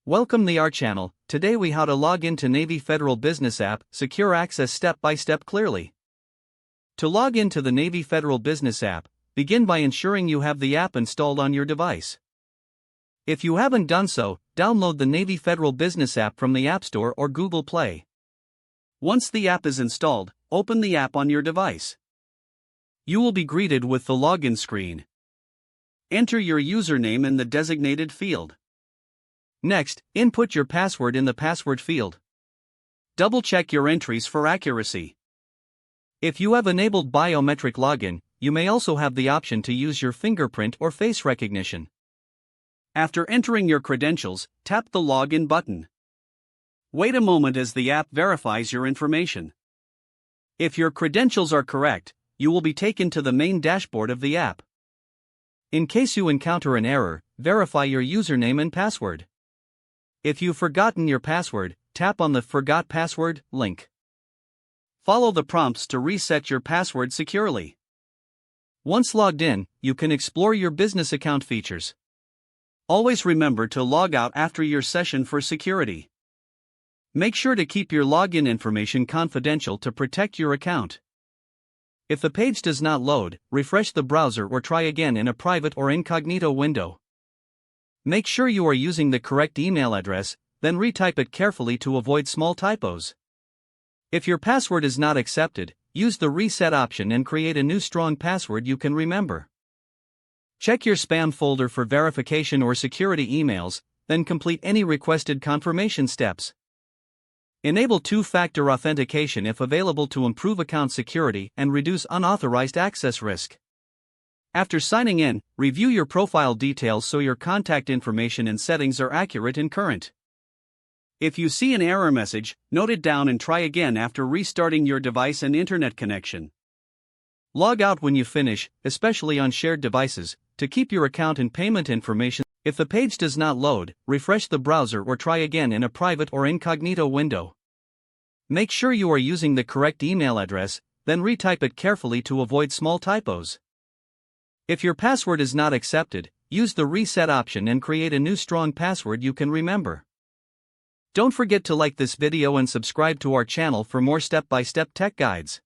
Welcome to our channel. Today we how to log into Navy Federal Business App, secure access step by step clearly. To log into the Navy Federal Business App, begin by ensuring you have the app installed on your device. If you haven't done so, download the Navy Federal Business App from the App Store or Google Play. Once the app is installed, open the app on your device. You will be greeted with the login screen. Enter your username in the designated field. Next, input your password in the password field. Double-check your entries for accuracy. If you have enabled biometric login, you may also have the option to use your fingerprint or face recognition. After entering your credentials, tap the Login button. Wait a moment as the app verifies your information. If your credentials are correct, you will be taken to the main dashboard of the app. In case you encounter an error, verify your username and password. If you've forgotten your password, tap on the Forgot Password link. Follow the prompts to reset your password securely. Once logged in, you can explore your business account features. Always remember to log out after your session for security. Make sure to keep your login information confidential to protect your account. If the page does not load, refresh the browser or try again in a private or incognito window. Make sure you are using the correct email address, then retype it carefully to avoid small typos. If your password is not accepted, use the reset option and create a new strong password you can remember. Check your spam folder for verification or security emails, then complete any requested confirmation steps. Enable two-factor authentication if available to improve account security and reduce unauthorized access risk. After signing in, review your profile details so your contact information and settings are accurate and current. If you see an error message, note it down and try again after restarting your device and internet connection. Log out when you finish, especially on shared devices, to keep your account and payment information. If the page does not load, refresh the browser or try again in a private or incognito window. Make sure you are using the correct email address, then retype it carefully to avoid small typos. If your password is not accepted, use the reset option and create a new strong password you can remember. Don't forget to like this video and subscribe to our channel for more step-by-step tech guides.